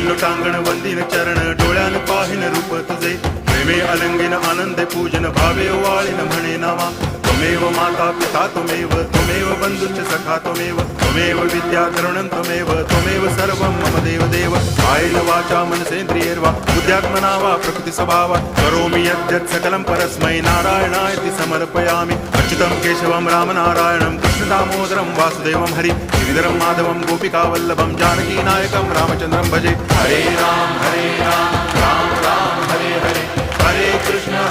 लोटांगण वंदिन चरण डोळ्यान पाहिन रूप तुझे प्रेमे अलंगिन आनंद पूजन भावे वाळीन म्हणे नावा त्वमेव माता पिता त्वमेव बंधुश्च सखा त्वमेव विद्या तरुणं त्वमेव सर्वं मम देव कायेन वाचा मनसेन्द्रियैर्वा बुद्ध्यात्मना वा प्रकृति स्वभावात् करोमि यद्यत् सकलं परस्मै नारायणायति समर्पयामि अच्युतं केशवं रामनारायणं कृष्णदामोदरं वासुदेवं हरि गिरिधरं माधवं गोपिकावल्लभं जानकीनायकं रामचन्द्रं भजे हरे राम राम राम हरे हरे हरे कृष्ण